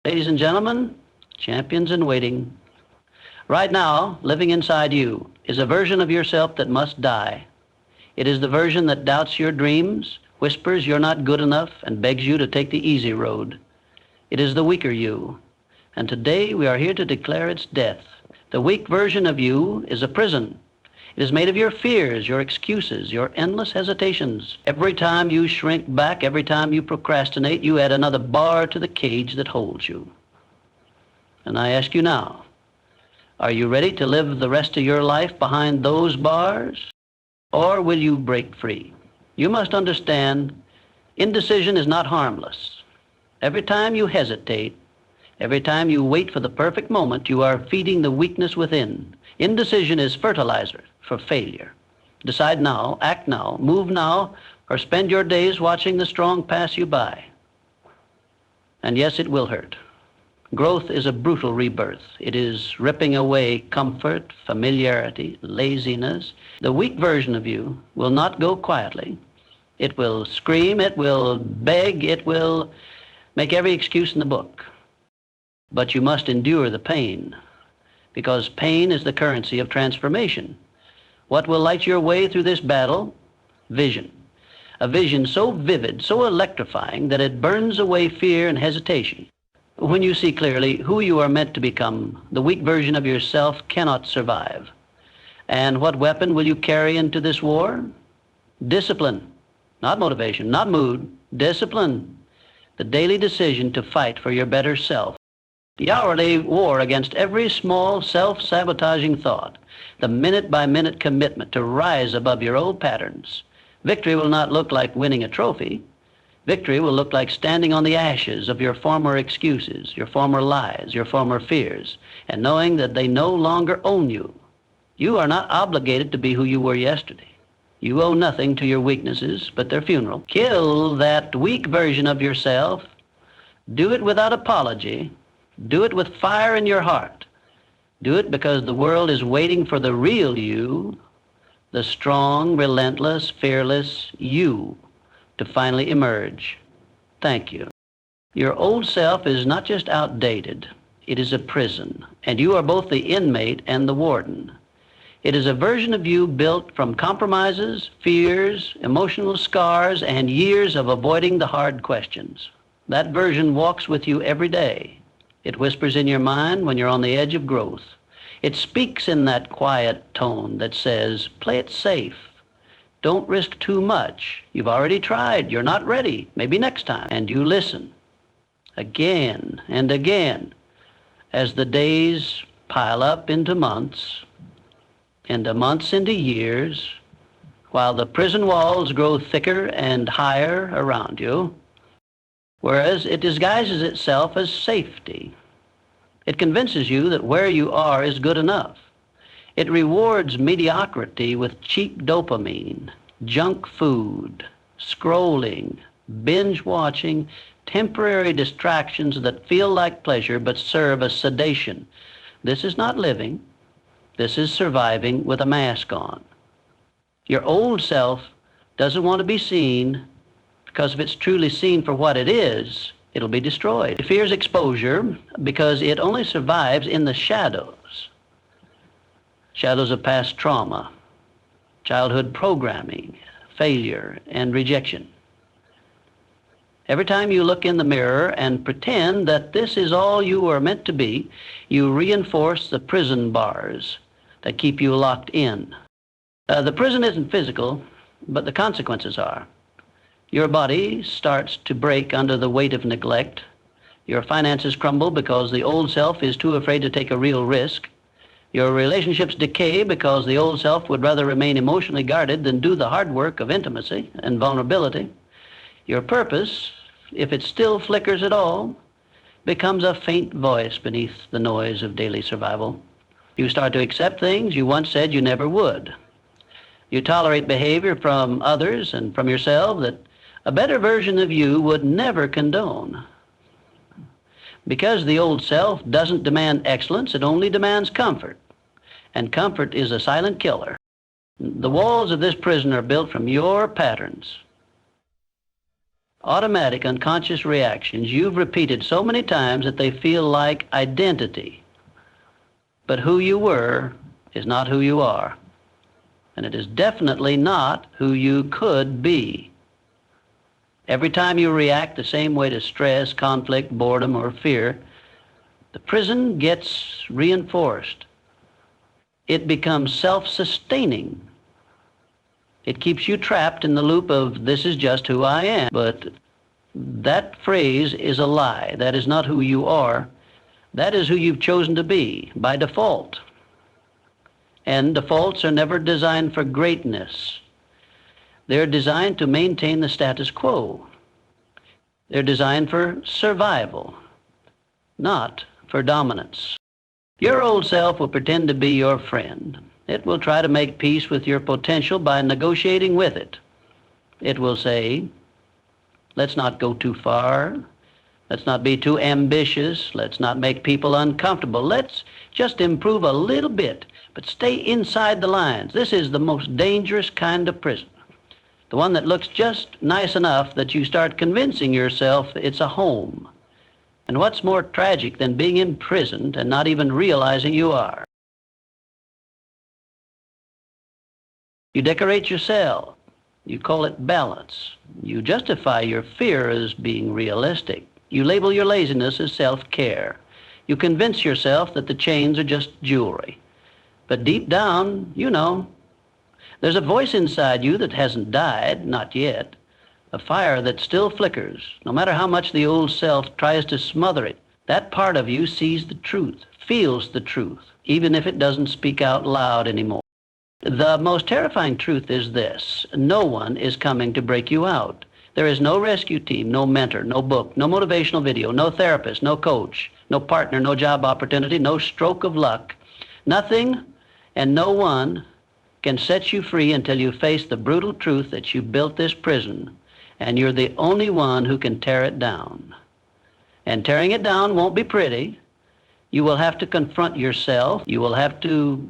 Ladies and gentlemen, champions in waiting, right now, living inside you is a version of yourself that must die. It is the version that doubts your dreams, whispers you're not good enough, and begs you to take the easy road. It is the weaker you, and today we are here to declare its death. The weak version of you is a prison. It is made of your fears, your excuses, your endless hesitations. Every time you shrink back, every time you procrastinate, you add another bar to the cage that holds you. And I ask you now, are you ready to live the rest of your life behind those bars? Or will you break free? You must understand, indecision is not harmless. Every time you hesitate, every time you wait for the perfect moment, you are feeding the weakness within. Indecision is fertilizer for failure. Decide now, act now, move now, or spend your days watching the strong pass you by. And yes, it will hurt. Growth is a brutal rebirth. It is ripping away comfort, familiarity, laziness. The weak version of you will not go quietly. It will scream, it will beg, it will make every excuse in the book. But you must endure the pain, because pain is the currency of transformation. What will light your way through this battle? Vision. A vision so vivid, so electrifying, that it burns away fear and hesitation. When you see clearly who you are meant to become, the weak version of yourself cannot survive. And what weapon will you carry into this war? Discipline. Not motivation, not mood. Discipline. The daily decision to fight for your better self. The hourly war against every small self-sabotaging thought. The minute-by-minute commitment to rise above your old patterns. Victory will not look like winning a trophy. Victory will look like standing on the ashes of your former excuses, your former lies, your former fears, and knowing that they no longer own you. You are not obligated to be who you were yesterday. You owe nothing to your weaknesses but their funeral. Kill that weak version of yourself. Do it without apology. Do it with fire in your heart. Do it because the world is waiting for the real you, the strong, relentless, fearless you, to finally emerge. Thank you. Your old self is not just outdated, it is a prison, and you are both the inmate and the warden. It is a version of you built from compromises, fears, emotional scars, and years of avoiding the hard questions. That version walks with you every day. It whispers in your mind when you're on the edge of growth. It speaks in that quiet tone that says, play it safe. Don't risk too much. You've already tried. You're not ready. Maybe next time. And you listen again and again as the days pile up into months into years, while the prison walls grow thicker and higher around you, whereas it disguises itself as safety. It convinces you that where you are is good enough. It rewards mediocrity with cheap dopamine, junk food, scrolling, binge watching, temporary distractions that feel like pleasure but serve as sedation. This is not living. This is surviving with a mask on. Your old self doesn't want to be seen, because if it's truly seen for what it is, it'll be destroyed. It fears exposure because it only survives in the shadows. Shadows of past trauma, childhood programming, failure, and rejection. Every time you look in the mirror and pretend that this is all you are meant to be, you reinforce the prison bars that keep you locked in. The prison isn't physical, but the consequences are. Your body starts to break under the weight of neglect. Your finances crumble because the old self is too afraid to take a real risk. Your relationships decay because the old self would rather remain emotionally guarded than do the hard work of intimacy and vulnerability. Your purpose, if it still flickers at all, becomes a faint voice beneath the noise of daily survival. You start to accept things you once said you never would. You tolerate behavior from others and from yourself that a better version of you would never condone. Because the old self doesn't demand excellence, it only demands comfort. And comfort is a silent killer. The walls of this prison are built from your patterns. automatic unconscious reactions you've repeated so many times that they feel like identity. But who you were is not who you are. And it is definitely not who you could be. Every time you react the same way to stress, conflict, boredom, or fear, the prison gets reinforced. It becomes self-sustaining. It keeps you trapped in the loop of, this is just who I am. But that phrase is a lie. That is not who you are. That is who you've chosen to be by default. And defaults are never designed for greatness. They're designed to maintain the status quo. They're designed for survival, not for dominance. Your old self will pretend to be your friend. It will try to make peace with your potential by negotiating with it. It will say, let's not go too far. Let's not be too ambitious. Let's not make people uncomfortable. Let's just improve a little bit, but stay inside the lines. This is the most dangerous kind of prison. The one that looks just nice enough that you start convincing yourself it's a home. And what's more tragic than being imprisoned and not even realizing you are? You decorate your cell. You call it balance. You justify your fear as being realistic. You label your laziness as self-care. You convince yourself that the chains are just jewelry. But deep down, you know, there's a voice inside you that hasn't died, not yet. A fire that still flickers, no matter how much the old self tries to smother it. That part of you sees the truth, feels the truth, even if it doesn't speak out loud anymore. The most terrifying truth is this: no one is coming to break you out. There is no rescue team, no mentor, no book, no motivational video, no therapist, no coach, no partner, no job opportunity, no stroke of luck. Nothing and no one can set you free until you face the brutal truth that you built this prison, and you're the only one who can tear it down. And tearing it down won't be pretty. You will have to confront yourself. You will have to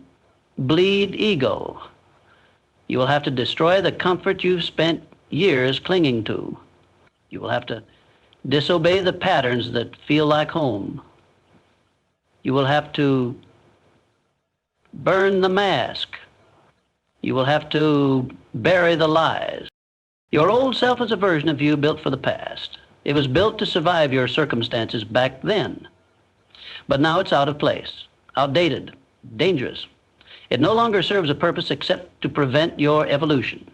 bleed ego. You will have to destroy the comfort you've spent years clinging to. You will have to disobey the patterns that feel like home. You will have to burn the mask. You will have to bury the lies. Your old self is a version of you built for the past. It was built to survive your circumstances back then. But now it's out of place, outdated, dangerous. It no longer serves a purpose except to prevent your evolution.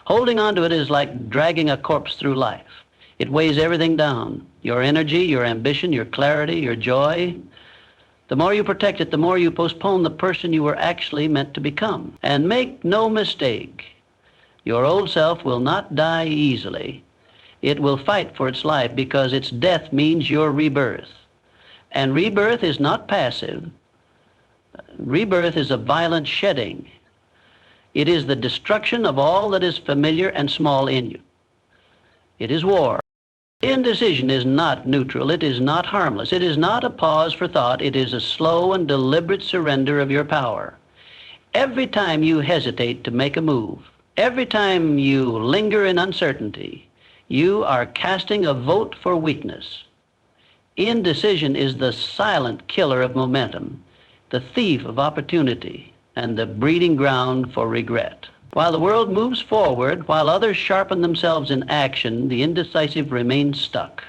Holding on to it is like dragging a corpse through life. It weighs everything down: your energy, your ambition, your clarity, your joy. The more you protect it, the more you postpone the person you were actually meant to become. And make no mistake, your old self will not die easily. It will fight for its life because its death means your rebirth. And rebirth is not passive. Rebirth is a violent shedding. It is the destruction of all that is familiar and small in you. It is war. Indecision is not neutral. It is not harmless. It is not a pause for thought. It is a slow and deliberate surrender of your power. Every time you hesitate to make a move, every time you linger in uncertainty, you are casting a vote for weakness. Indecision is the silent killer of momentum, the thief of opportunity, and the breeding ground for regret. While the world moves forward, while others sharpen themselves in action, the indecisive remains stuck,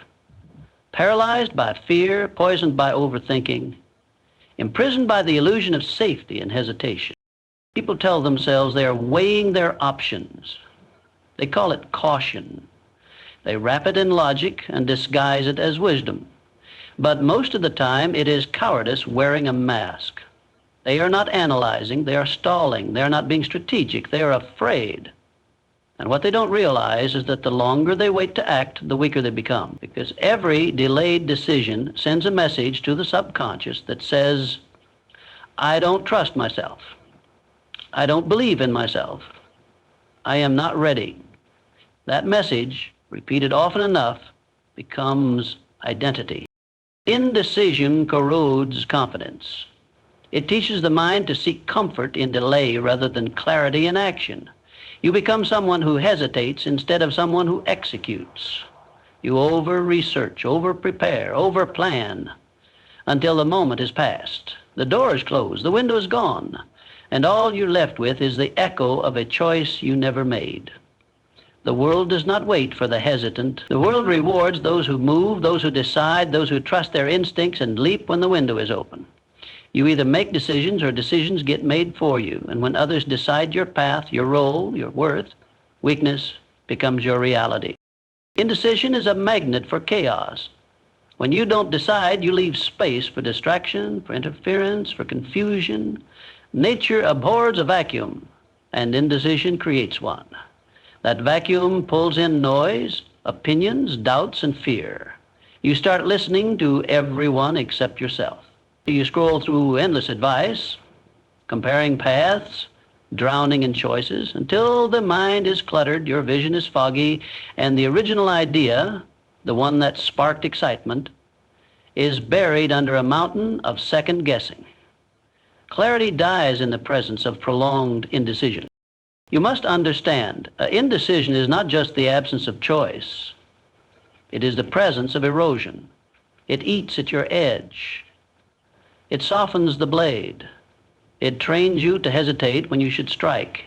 paralyzed by fear, poisoned by overthinking, imprisoned by the illusion of safety and hesitation. People tell themselves they are weighing their options. They call it caution. They wrap it in logic and disguise it as wisdom. But most of the time, it is cowardice wearing a mask. They are not analyzing, they are stalling, they are not being strategic, they are afraid. And what they don't realize is that the longer they wait to act, the weaker they become. Because every delayed decision sends a message to the subconscious that says, I don't trust myself. I don't believe in myself. I am not ready. That message, repeated often enough, becomes identity. Indecision corrodes confidence. It teaches the mind to seek comfort in delay rather than clarity in action. You become someone who hesitates instead of someone who executes. You over-research, over-prepare, over-plan until the moment is past. The door is closed, the window is gone, and all you're left with is the echo of a choice you never made. The world does not wait for the hesitant. The world rewards those who move, those who decide, those who trust their instincts and leap when the window is open. You either make decisions or decisions get made for you. And when others decide your path, your role, your worth, weakness becomes your reality. Indecision is a magnet for chaos. When you don't decide, you leave space for distraction, for interference, for confusion. Nature abhors a vacuum, and indecision creates one. That vacuum pulls in noise, opinions, doubts, and fear. You start listening to everyone except yourself. You scroll through endless advice, comparing paths, drowning in choices, until the mind is cluttered, your vision is foggy, and the original idea, the one that sparked excitement, is buried under a mountain of second guessing. Clarity dies in the presence of prolonged indecision. You must understand, indecision is not just the absence of choice. It is the presence of erosion. It eats at your edge. It softens the blade. It trains you to hesitate when you should strike.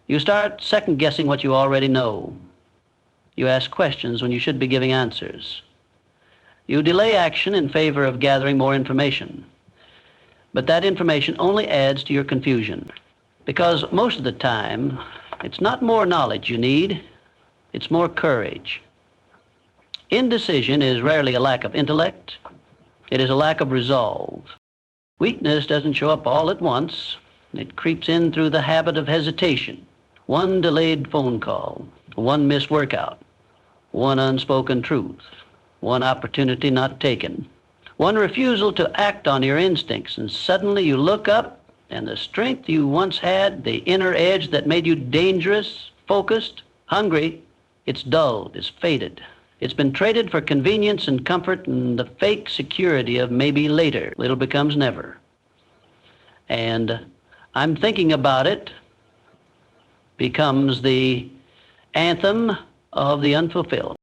You start second-guessing what you already know. You ask questions when you should be giving answers. You delay action in favor of gathering more information. But that information only adds to your confusion. Because most of the time, it's not more knowledge you need, it's more courage. Indecision is rarely a lack of intellect. It is a lack of resolve. Weakness doesn't show up all at once. It creeps in through the habit of hesitation. One delayed phone call, one missed workout, one unspoken truth, one opportunity not taken, one refusal to act on your instincts, and suddenly you look up and the strength you once had, the inner edge that made you dangerous, focused, hungry, it's dulled, it's faded. It's been traded for convenience and comfort and the fake security of maybe later. Little becomes never. And I'm thinking about it becomes the anthem of the unfulfilled.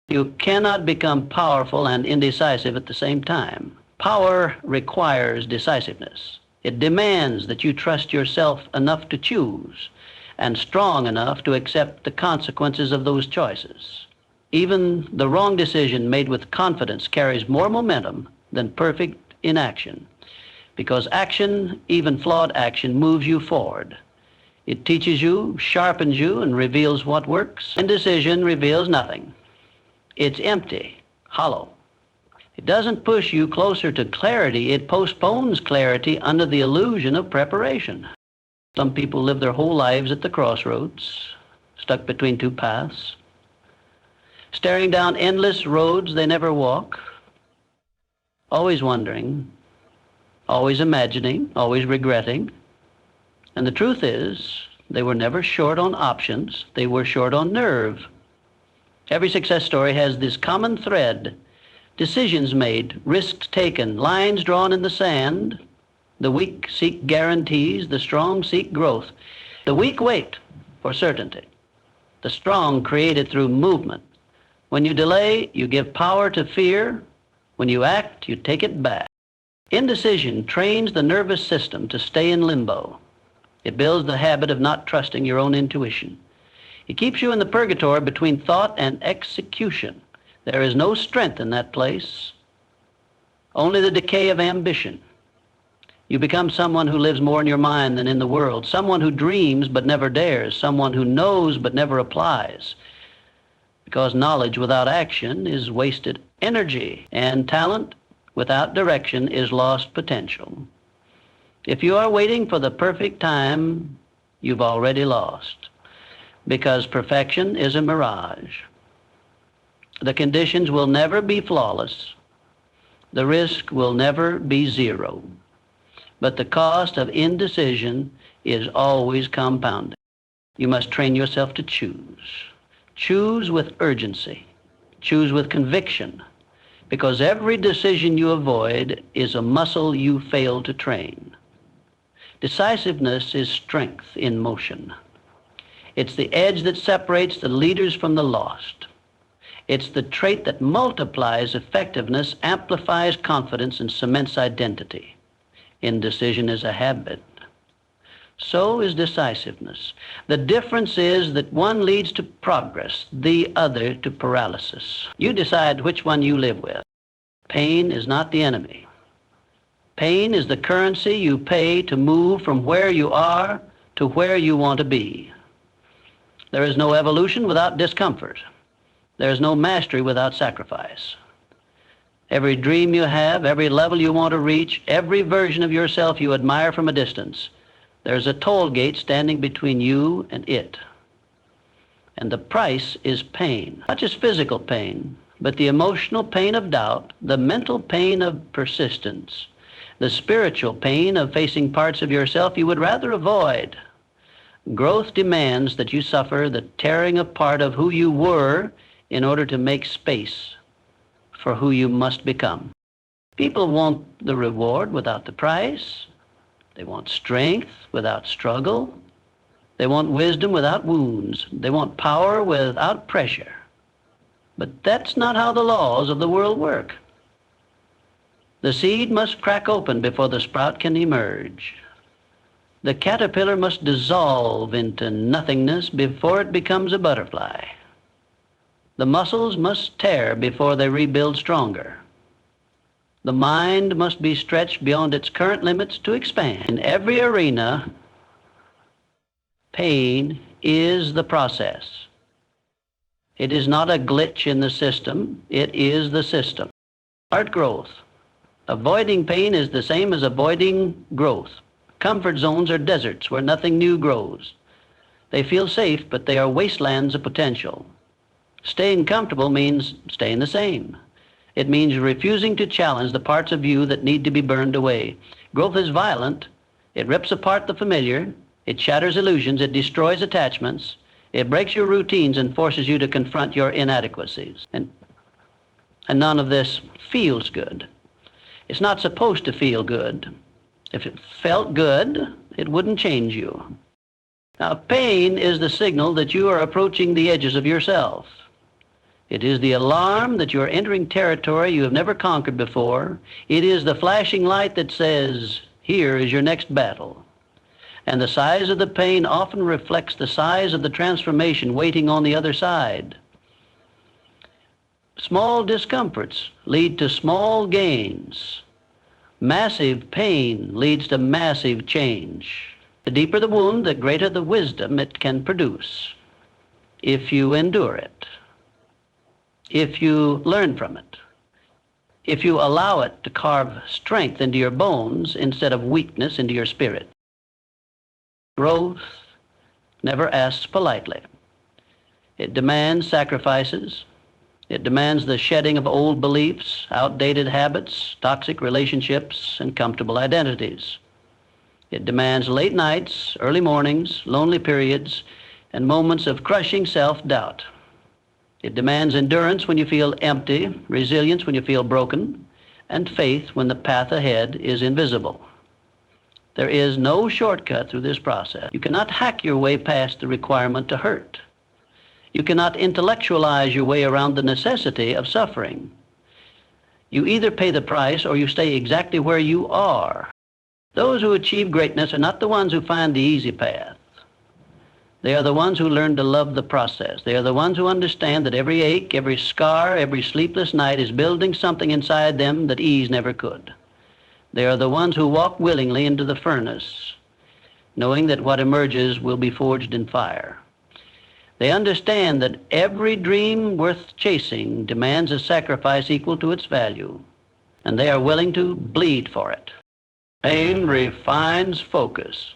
You cannot become powerful and indecisive at the same time. Power requires decisiveness. It demands that you trust yourself enough to choose and strong enough to accept the consequences of those choices. Even the wrong decision made with confidence carries more momentum than perfect inaction, because action, even flawed action, moves you forward. It teaches you, sharpens you, and reveals what works. Indecision reveals nothing. It's empty, hollow. It doesn't push you closer to clarity. It postpones clarity under the illusion of preparation. Some people live their whole lives at the crossroads, stuck between two paths, staring down endless roads they never walk, always wondering, always imagining, always regretting. And the truth is, they were never short on options. They were short on nerve. Every success story has this common thread: decisions made, risks taken, lines drawn in the sand. The weak seek guarantees, the strong seek growth. The weak wait for certainty. The strong create it through movement. When you delay, you give power to fear. When you act, you take it back. Indecision trains the nervous system to stay in limbo. It builds the habit of not trusting your own intuition. It keeps you in the purgatory between thought and execution. There is no strength in that place, only the decay of ambition. You become someone who lives more in your mind than in the world, someone who dreams but never dares, someone who knows but never applies, because knowledge without action is wasted energy, and talent without direction is lost potential. If you are waiting for the perfect time, you've already lost, because perfection is a mirage. The conditions will never be flawless. The risk will never be zero. But the cost of indecision is always compounding. You must train yourself to choose. Choose with urgency. Choose with conviction. Because every decision you avoid is a muscle you fail to train. Decisiveness is strength in motion. It's the edge that separates the leaders from the lost. It's the trait that multiplies effectiveness, amplifies confidence, and cements identity. Indecision is a habit. So is decisiveness. The difference is that one leads to progress, the other to paralysis. You decide which one you live with. Pain is not the enemy. Pain is the currency you pay to move from where you are to where you want to be. There is no evolution without discomfort. There is no mastery without sacrifice. Every dream you have, every level you want to reach, every version of yourself you admire from a distance, there's a toll gate standing between you and it. And the price is pain. Not just physical pain, but the emotional pain of doubt, the mental pain of persistence, the spiritual pain of facing parts of yourself you would rather avoid. Growth demands that you suffer the tearing apart of who you were in order to make space for who you must become. People want the reward without the price. They want strength without struggle. They want wisdom without wounds. They want power without pressure. But that's not how the laws of the world work. The seed must crack open before the sprout can emerge. The caterpillar must dissolve into nothingness before it becomes a butterfly. The muscles must tear before they rebuild stronger. The mind must be stretched beyond its current limits to expand. In every arena, pain is the process. It is not a glitch in the system, it is the system. Art growth. Avoiding pain is the same as avoiding growth. Comfort zones are deserts where nothing new grows. They feel safe, but they are wastelands of potential. Staying comfortable means staying the same. It means refusing to challenge the parts of you that need to be burned away. Growth is violent. It rips apart the familiar. It shatters illusions. It destroys attachments. It breaks your routines and forces you to confront your inadequacies. And none of this feels good. It's not supposed to feel good. If it felt good, it wouldn't change you. Now, pain is the signal that you are approaching the edges of yourself. It is the alarm that you are entering territory you have never conquered before. It is the flashing light that says, here is your next battle. And the size of the pain often reflects the size of the transformation waiting on the other side. Small discomforts lead to small gains. Massive pain leads to massive change. The deeper the wound, the greater the wisdom it can produce, if you endure it, if you learn from it, if you allow it to carve strength into your bones instead of weakness into your spirit. Growth never asks politely. It demands sacrifices. It demands the shedding of old beliefs, outdated habits, toxic relationships, and comfortable identities. It demands late nights, early mornings, lonely periods, and moments of crushing self-doubt. It demands endurance when you feel empty, resilience when you feel broken, and faith when the path ahead is invisible. There is no shortcut through this process. You cannot hack your way past the requirement to hurt. You cannot intellectualize your way around the necessity of suffering. You either pay the price or you stay exactly where you are. Those who achieve greatness are not the ones who find the easy path. They are the ones who learn to love the process. They are the ones who understand that every ache, every scar, every sleepless night is building something inside them that ease never could. They are the ones who walk willingly into the furnace, knowing that what emerges will be forged in fire. They understand that every dream worth chasing demands a sacrifice equal to its value, and they are willing to bleed for it. Pain refines focus.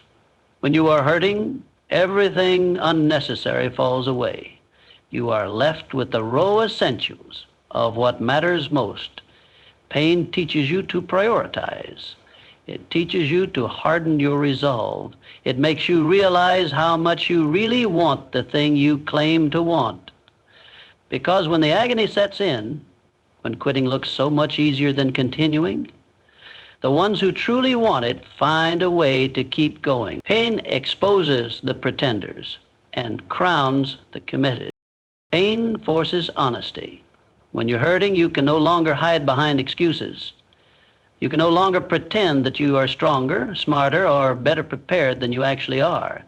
When you are hurting, everything unnecessary falls away. You are left with the raw essentials of what matters most. Pain teaches you to prioritize. It teaches you to harden your resolve. It makes you realize how much you really want the thing you claim to want. Because when the agony sets in, when quitting looks so much easier than continuing, the ones who truly want it find a way to keep going. Pain exposes the pretenders and crowns the committed. Pain forces honesty. When you're hurting, you can no longer hide behind excuses. You can no longer pretend that you are stronger, smarter, or better prepared than you actually are.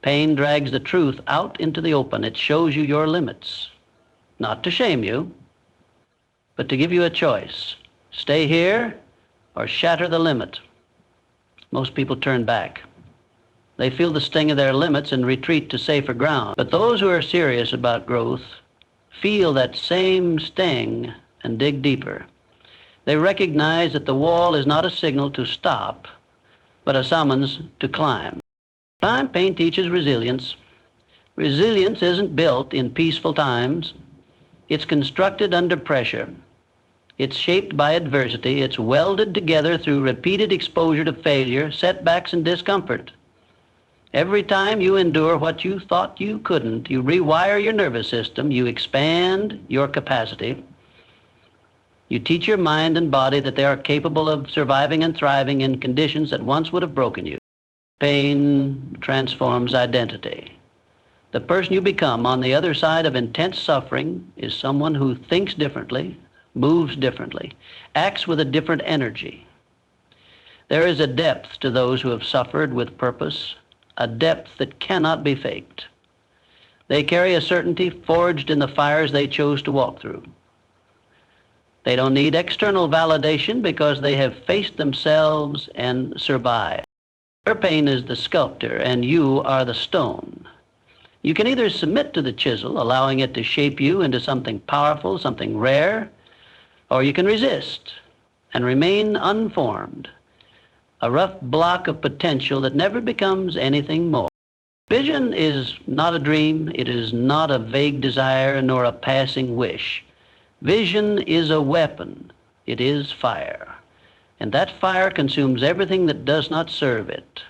Pain drags the truth out into the open. It shows you your limits, not to shame you, but to give you a choice. Stay here or shatter the limit. Most people turn back. They feel the sting of their limits and retreat to safer ground. But those who are serious about growth feel that same sting and dig deeper. They recognize that the wall is not a signal to stop, but a summons to climb. Pain teaches resilience. Resilience isn't built in peaceful times. It's constructed under pressure. It's shaped by adversity. It's welded together through repeated exposure to failure, setbacks, and discomfort. Every time you endure what you thought you couldn't, you rewire your nervous system, you expand your capacity. You teach your mind and body that they are capable of surviving and thriving in conditions that once would have broken you. Pain transforms identity. The person you become on the other side of intense suffering is someone who thinks differently, moves differently, acts with a different energy. There is a depth to those who have suffered with purpose, a depth that cannot be faked. They carry a certainty forged in the fires they chose to walk through. They don't need external validation because they have faced themselves and survived. Your pain is the sculptor and you are the stone. You can either submit to the chisel, allowing it to shape you into something powerful, something rare, or you can resist and remain unformed, a rough block of potential that never becomes anything more. Vision is not a dream. It is not a vague desire nor a passing wish. Vision is a weapon. It is fire. And that fire consumes everything that does not serve it.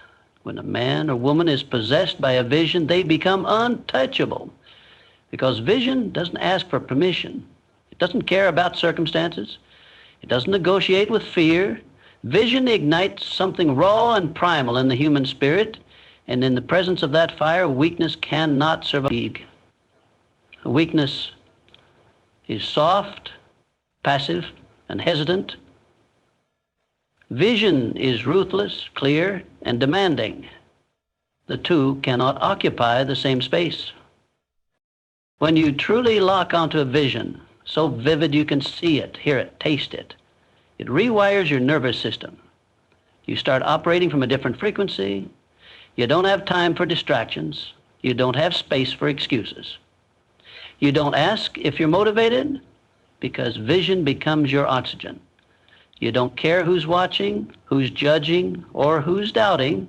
When a man or woman is possessed by a vision, they become untouchable because vision doesn't ask for permission. It doesn't care about circumstances. It doesn't negotiate with fear. Vision ignites something raw and primal in the human spirit, and in the presence of that fire, weakness cannot survive. Weakness is soft, passive, and hesitant. Vision is ruthless, clear, and demanding. The two cannot occupy the same space. When you truly lock onto a vision, so vivid you can see it, hear it, taste it, it rewires your nervous system. You start operating from a different frequency. You don't have time for distractions. You don't have space for excuses. You don't ask if you're motivated because vision becomes your oxygen. You don't care who's watching, who's judging, or who's doubting.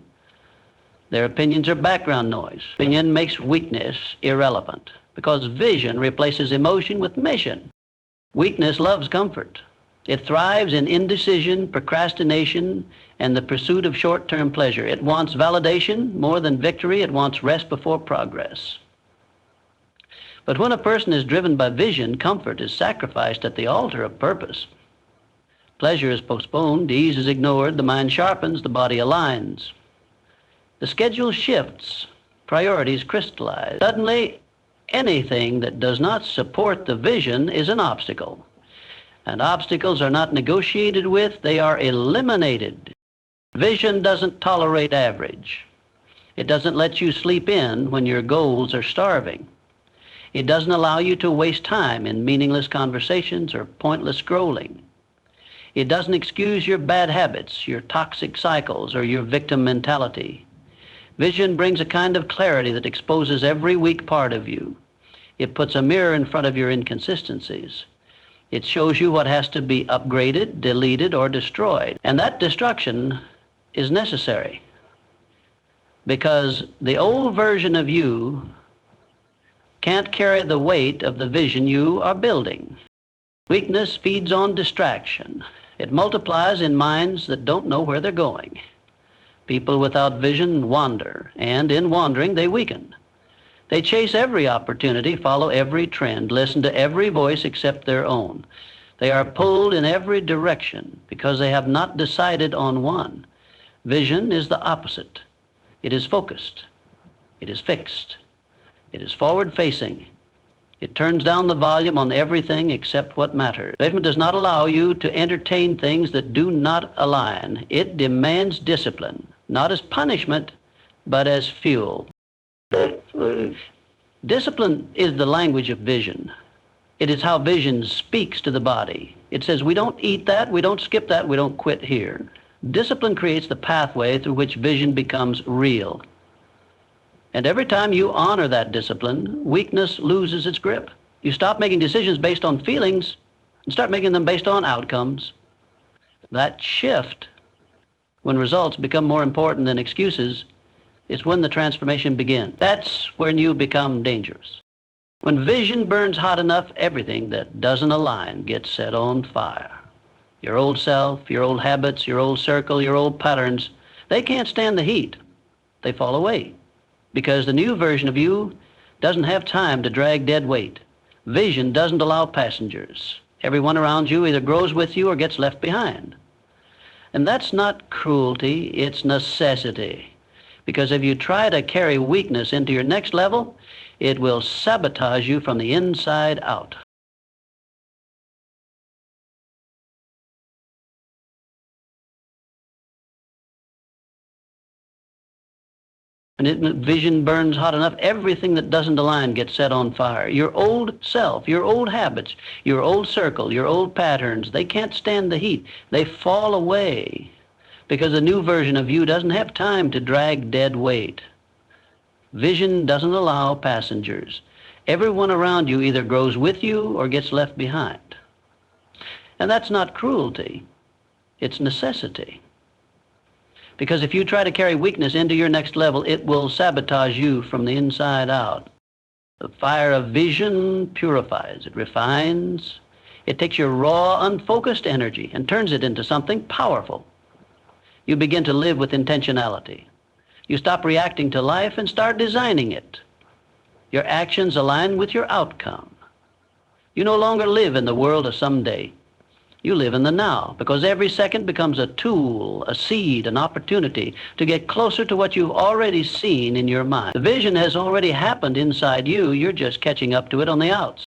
Their opinions are background noise. Opinion makes weakness irrelevant because vision replaces emotion with mission. Weakness loves comfort. It thrives in indecision, procrastination, and the pursuit of short-term pleasure. It wants validation more than victory. It wants rest before progress. But when a person is driven by vision, comfort is sacrificed at the altar of purpose. Pleasure is postponed, ease is ignored, the mind sharpens, the body aligns. The schedule shifts, priorities crystallize. Suddenly, anything that does not support the vision is an obstacle. And obstacles are not negotiated with, they are eliminated. Vision doesn't tolerate average. It doesn't let you sleep in when your goals are starving. It doesn't allow you to waste time in meaningless conversations or pointless scrolling. It doesn't excuse your bad habits, your toxic cycles, or your victim mentality. Vision brings a kind of clarity that exposes every weak part of you. It puts a mirror in front of your inconsistencies. It shows you what has to be upgraded, deleted, or destroyed. And that destruction is necessary because the old version of you can't carry the weight of the vision you are building. Weakness feeds on distraction. It multiplies in minds that don't know where they're going. People without vision wander, and in wandering, they weaken. They chase every opportunity, follow every trend, listen to every voice except their own. They are pulled in every direction because they have not decided on one. Vision is the opposite. It is focused. It is fixed. It is forward-facing. It turns down the volume on everything except what matters. Motivation does not allow you to entertain things that do not align. It demands discipline, not as punishment, but as fuel. Discipline is the language of vision. It is how vision speaks to the body. It says, we don't eat that, we don't skip that, we don't quit here. Discipline creates the pathway through which vision becomes real. And every time you honor that discipline, weakness loses its grip. You stop making decisions based on feelings and start making them based on outcomes. That shift, when results become more important than excuses, is when the transformation begins. That's when you become dangerous. When vision burns hot enough, everything that doesn't align gets set on fire. Your old self, your old habits, your old circle, your old patterns, they can't stand the heat. They fall away because the new version of you doesn't have time to drag dead weight. Vision doesn't allow passengers. Everyone around you either grows with you or gets left behind. And that's not cruelty, it's necessity. Because if you try to carry weakness into your next level, it will sabotage you from the inside out. And vision burns hot enough, everything that doesn't align gets set on fire. Your old self, your old habits, your old circle, your old patterns, they can't stand the heat. They fall away because the new version of you doesn't have time to drag dead weight. Vision doesn't allow passengers. Everyone around you either grows with you or gets left behind. And that's not cruelty, it's necessity. Because if you try to carry weakness into your next level, it will sabotage you from the inside out. The fire of vision purifies, it refines, it takes your raw, unfocused energy and turns it into something powerful. You begin to live with intentionality. You stop reacting to life and start designing it. Your actions align with your outcome. You no longer live in the world of someday. You live in the now, because every second becomes a tool, a seed, an opportunity to get closer to what you've already seen in your mind. The vision has already happened inside you. You're just catching up to it on the outs.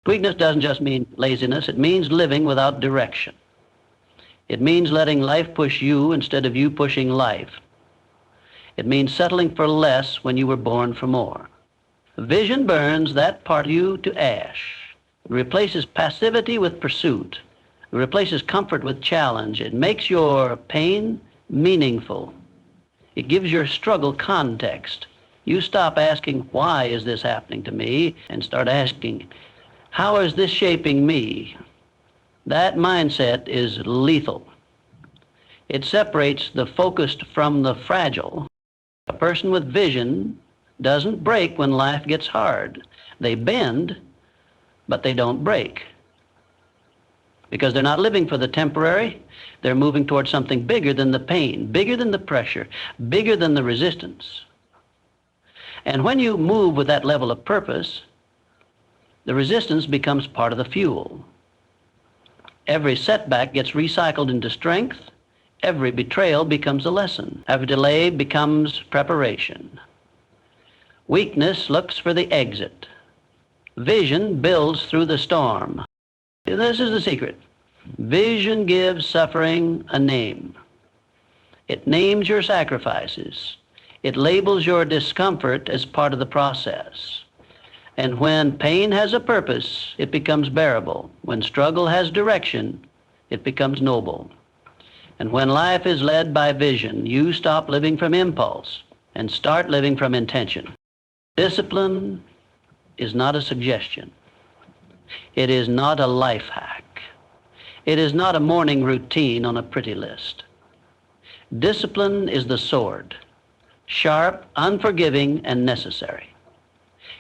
Weakness doesn't just mean laziness. It means living without direction. It means letting life push you instead of you pushing life. It means settling for less when you were born for more. Vision burns that part of you to ash. It replaces passivity with pursuit. It replaces comfort with challenge. It makes your pain meaningful. It gives your struggle context. You stop asking, why is this happening to me? And start asking, how is this shaping me? That mindset is lethal. It separates the focused from the fragile. A person with vision doesn't break when life gets hard. They bend, but they don't break. Because they're not living for the temporary, they're moving towards something bigger than the pain, bigger than the pressure, bigger than the resistance. And when you move with that level of purpose, the resistance becomes part of the fuel. Every setback gets recycled into strength. Every betrayal becomes a lesson. Every delay becomes preparation. Weakness looks for the exit. Vision builds through the storm. This is the secret. Vision gives suffering a name. It names your sacrifices. It labels your discomfort as part of the process. And when pain has a purpose, it becomes bearable. When struggle has direction, it becomes noble. And when life is led by vision, you stop living from impulse and start living from intention. Discipline is not a suggestion. It is not a life hack. It is not a morning routine on a pretty list. Discipline is the sword, sharp, unforgiving, and necessary.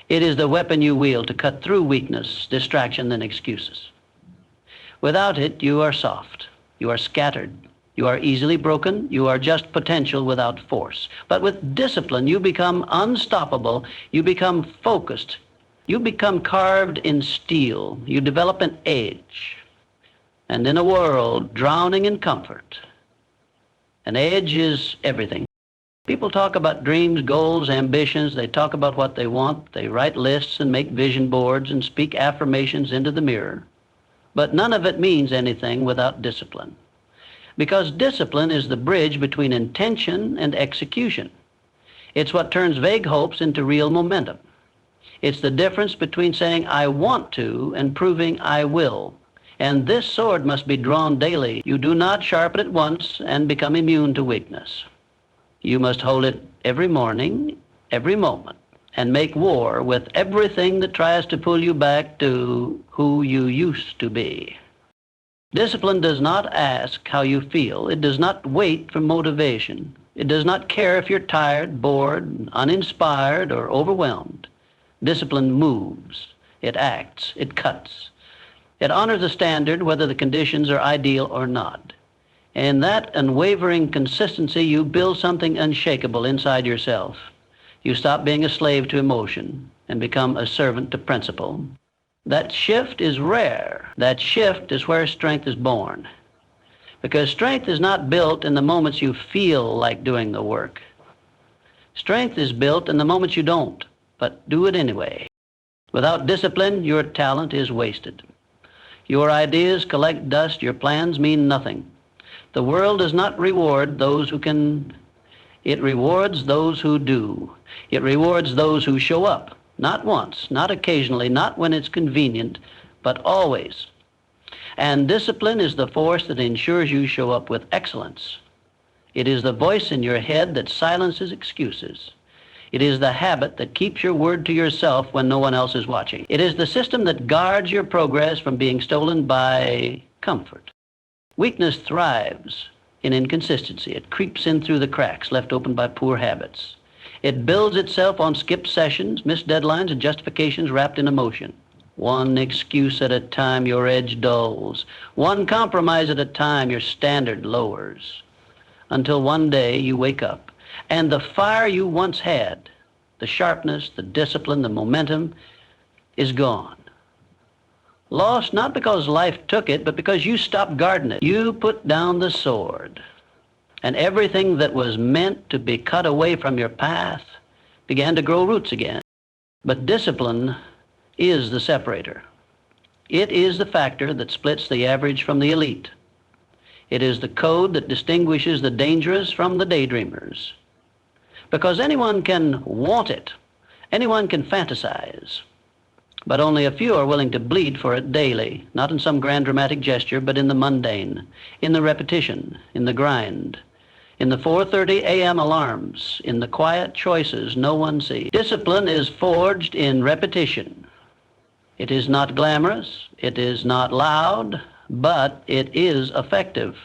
It is the weapon you wield to cut through weakness, distraction, and excuses. Without it, you are soft, you are scattered, you are easily broken, you are just potential without force. But with discipline, you become unstoppable, you become focused, you become carved in steel, you develop an edge. And in a world drowning in comfort, an edge is everything. People talk about dreams, goals, ambitions. They talk about what they want. They write lists and make vision boards and speak affirmations into the mirror. But none of it means anything without discipline. Because discipline is the bridge between intention and execution. It's what turns vague hopes into real momentum. It's the difference between saying I want to and proving I will. And this sword must be drawn daily. You do not sharpen it once and become immune to weakness. You must hold it every morning, every moment, and make war with everything that tries to pull you back to who you used to be. Discipline does not ask how you feel. It does not wait for motivation. It does not care if you're tired, bored, uninspired, or overwhelmed. Discipline moves. It acts. It cuts. It honors a standard whether the conditions are ideal or not. In that unwavering consistency, you build something unshakable inside yourself. You stop being a slave to emotion and become a servant to principle. That shift is rare. That shift is where strength is born. Because strength is not built in the moments you feel like doing the work. Strength is built in the moments you don't, but do it anyway. Without discipline, your talent is wasted. Your ideas collect dust. Your plans mean nothing. The world does not reward those who can. It rewards those who do. It rewards those who show up. Not once, not occasionally, not when it's convenient, but always. And discipline is the force that ensures you show up with excellence. It is the voice in your head that silences excuses. It is the habit that keeps your word to yourself when no one else is watching. It is the system that guards your progress from being stolen by comfort. Weakness thrives in inconsistency. It creeps in through the cracks left open by poor habits. It builds itself on skipped sessions, missed deadlines, and justifications wrapped in emotion. One excuse at a time, your edge dulls. One compromise at a time, your standard lowers. Until one day you wake up, and the fire you once had, the sharpness, the discipline, the momentum, is gone. Lost not because life took it, but because you stopped guarding it. You put down the sword, and everything that was meant to be cut away from your path began to grow roots again. But discipline is the separator. It is the factor that splits the average from the elite. It is the code that distinguishes the dangerous from the daydreamers. Because anyone can want it, anyone can fantasize, but only a few are willing to bleed for it daily, not in some grand dramatic gesture, but in the mundane, in the repetition, in the grind, in the 4:30 a.m. alarms, in the quiet choices no one sees. Discipline is forged in repetition. It is not glamorous, it is not loud, but it is effective.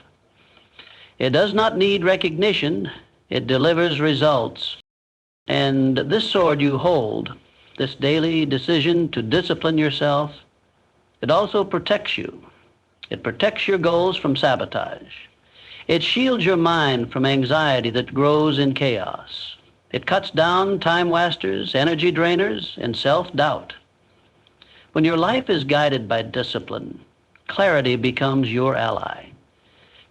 It does not need recognition, it delivers results. And this sword you hold, this daily decision to discipline yourself, it also protects you. It protects your goals from sabotage. It shields your mind from anxiety that grows in chaos. It cuts down time wasters, energy drainers, and self-doubt. When your life is guided by discipline, clarity becomes your ally.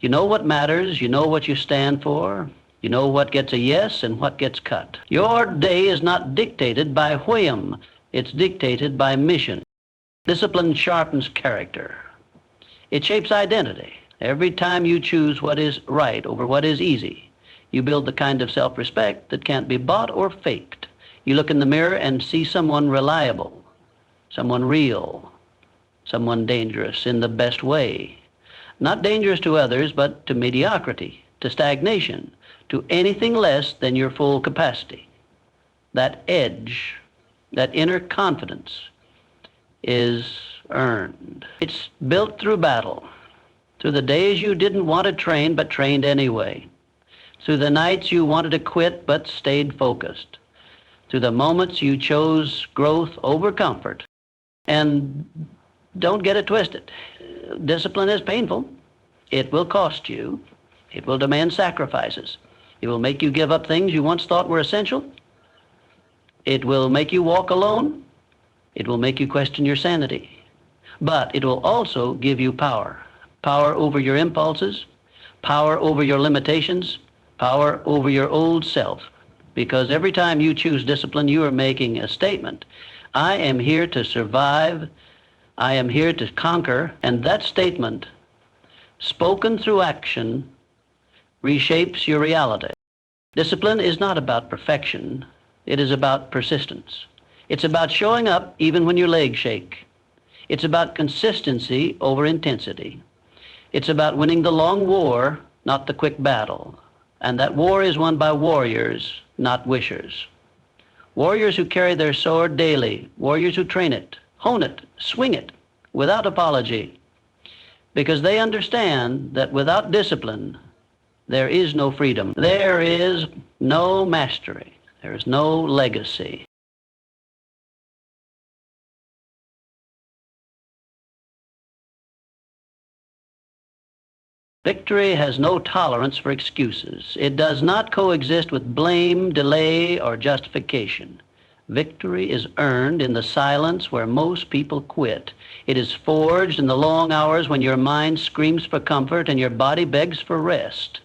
You know what matters, you know what you stand for, you know what gets a yes and what gets cut. Your day is not dictated by whim, it's dictated by mission. Discipline sharpens character. It shapes identity. Every time you choose what is right over what is easy, you build the kind of self-respect that can't be bought or faked. You look in the mirror and see someone reliable, someone real, someone dangerous in the best way. Not dangerous to others, but to mediocrity, to stagnation, to anything less than your full capacity. That edge, that inner confidence is earned. It's built through battle, through the days you didn't want to train but trained anyway, through the nights you wanted to quit but stayed focused, through the moments you chose growth over comfort. And don't get it twisted. Discipline is painful. It will cost you. It will demand sacrifices. It will make you give up things you once thought were essential. It will make you walk alone. It will make you question your sanity. But it will also give you power. Power over your impulses, power over your limitations, power over your old self. Because every time you choose discipline, you are making a statement. I am here to survive. I am here to conquer. And that statement, spoken through action, reshapes your reality. Discipline is not about perfection. It is about persistence. It's about showing up even when your legs shake. It's about consistency over intensity. It's about winning the long war, not the quick battle. And that war is won by warriors, not wishers. Warriors who carry their sword daily, warriors who train it, hone it, swing it, without apology. Because they understand that without discipline, there is no freedom. There is no mastery. There is no legacy. Victory has no tolerance for excuses. It does not coexist with blame, delay, or justification. Victory is earned in the silence where most people quit. It is forged in the long hours when your mind screams for comfort and your body begs for rest.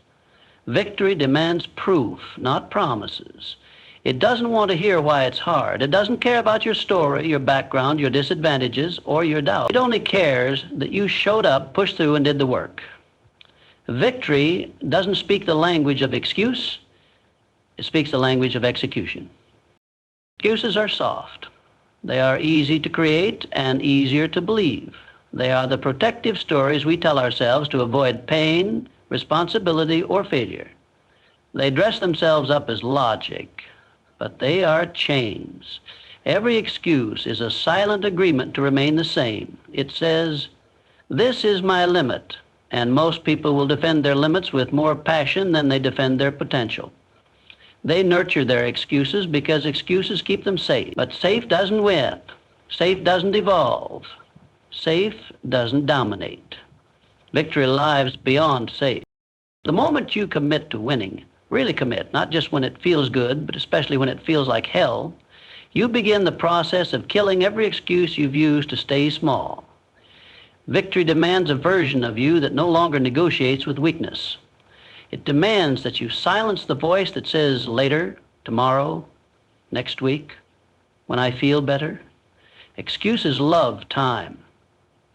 Victory demands proof, not promises. It doesn't want to hear why it's hard. It doesn't care about your story, your background, your disadvantages, or your doubt. It only cares that you showed up, pushed through, and did the work. Victory doesn't speak the language of excuse. It speaks the language of execution. Excuses are soft. They are easy to create and easier to believe. They are the protective stories we tell ourselves to avoid pain, responsibility, or failure. They dress themselves up as logic, but they are chains. Every excuse is a silent agreement to remain the same. It says, "This is my limit," and most people will defend their limits with more passion than they defend their potential. They nurture their excuses because excuses keep them safe. But safe doesn't win. Safe doesn't evolve. Safe doesn't dominate. Victory lies beyond safe. The moment you commit to winning, really commit, not just when it feels good, but especially when it feels like hell, you begin the process of killing every excuse you've used to stay small. Victory demands a version of you that no longer negotiates with weakness. It demands that you silence the voice that says later, tomorrow, next week, when I feel better. Excuses love time.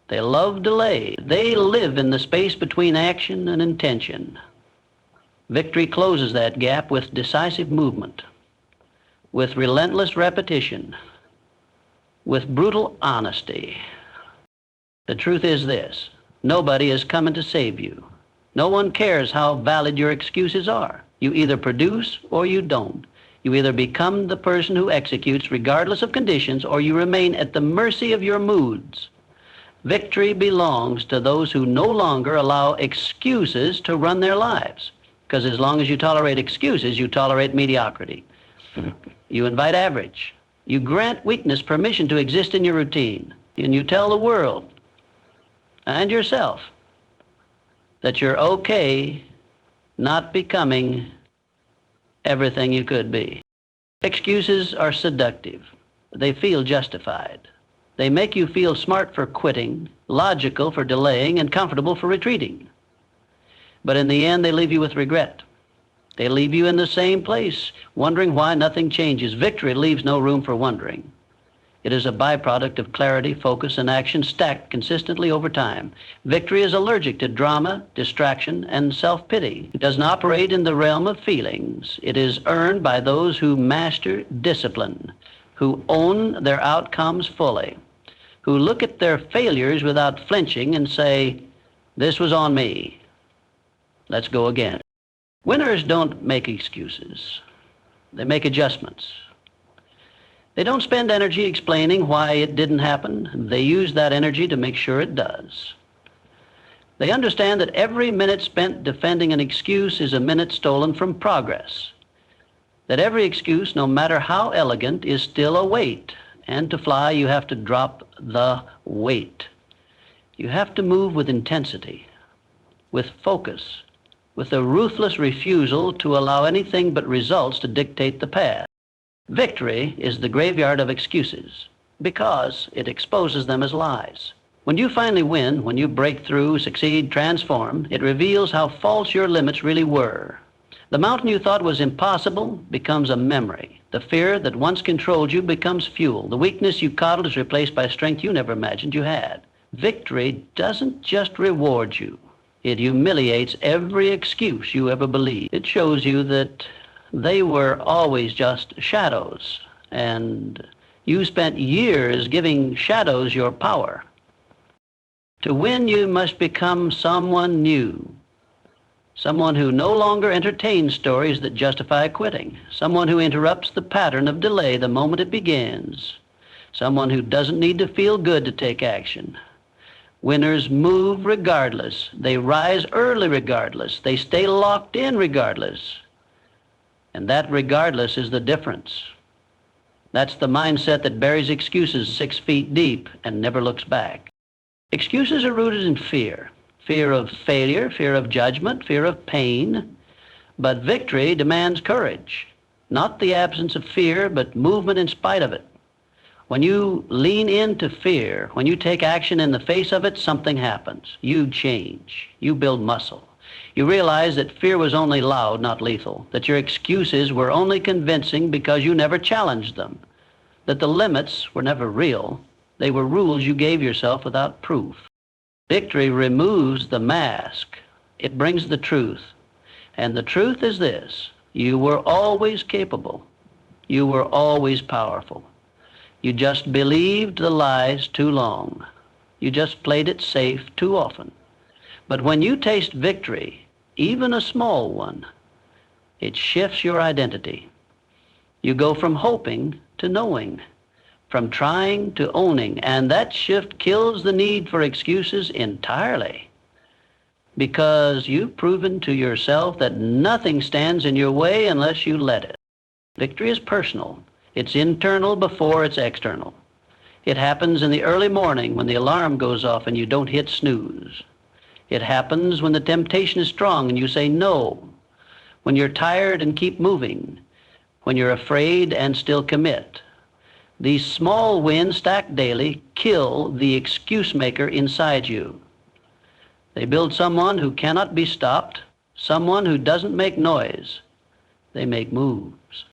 They love delay. They live in the space between action and intention. Victory closes that gap with decisive movement, with relentless repetition, with brutal honesty. The truth is this: nobody is coming to save you. No one cares how valid your excuses are. You either produce or you don't. You either become the person who executes regardless of conditions, or you remain at the mercy of your moods. Victory belongs to those who no longer allow excuses to run their lives. Because as long as you tolerate excuses, you tolerate mediocrity. You invite average. You grant weakness permission to exist in your routine. And you tell the world and yourself that you're okay not becoming everything you could be. Excuses are seductive. They feel justified. They make you feel smart for quitting, logical for delaying, and comfortable for retreating. But in the end, they leave you with regret. They leave you in the same place, wondering why nothing changes. Victory leaves no room for wondering. It is a byproduct of clarity, focus, and action stacked consistently over time. Victory is allergic to drama, distraction, and self-pity. It doesn't operate in the realm of feelings. It is earned by those who master discipline, who own their outcomes fully, who look at their failures without flinching and say, "This was on me. Let's go again." Winners don't make excuses. They make adjustments. They don't spend energy explaining why it didn't happen. They use that energy to make sure it does. They understand that every minute spent defending an excuse is a minute stolen from progress. That every excuse, no matter how elegant, is still a weight. And to fly, you have to drop the weight. You have to move with intensity, with focus, with a ruthless refusal to allow anything but results to dictate the path. Victory is the graveyard of excuses because it exposes them as lies. When you finally win, when you break through, succeed, transform, it reveals how false your limits really were. The mountain you thought was impossible becomes a memory. The fear that once controlled you becomes fuel. The weakness you coddled is replaced by strength you never imagined you had. Victory doesn't just reward you. It humiliates every excuse you ever believed. It shows you that they were always just shadows, and you spent years giving shadows your power. To win, you must become someone new. Someone who no longer entertains stories that justify quitting. Someone who interrupts the pattern of delay the moment it begins. Someone who doesn't need to feel good to take action. Winners move regardless. They rise early regardless. They stay locked in regardless. And that regardless is the difference. That's the mindset that buries excuses 6 feet deep and never looks back. Excuses are rooted in fear. Fear of failure, fear of judgment, fear of pain. But victory demands courage. Not the absence of fear, but movement in spite of it. When you lean into fear, when you take action in the face of it, something happens. You change. You build muscle. You realize that fear was only loud, not lethal. That your excuses were only convincing because you never challenged them. That the limits were never real. They were rules you gave yourself without proof. Victory removes the mask. It brings the truth. And the truth is this: you were always capable. You were always powerful. You just believed the lies too long. You just played it safe too often. But when you taste victory, even a small one, it shifts your identity. You go from hoping to knowing, from trying to owning, and that shift kills the need for excuses entirely, because you've proven to yourself that nothing stands in your way unless you let it. Victory is personal. It's internal before it's external. It happens in the early morning when the alarm goes off and you don't hit snooze. It happens when the temptation is strong and you say no, when you're tired and keep moving, when you're afraid and still commit. These small wins stacked daily kill the excuse maker inside you. They build someone who cannot be stopped, someone who doesn't make noise. They make moves.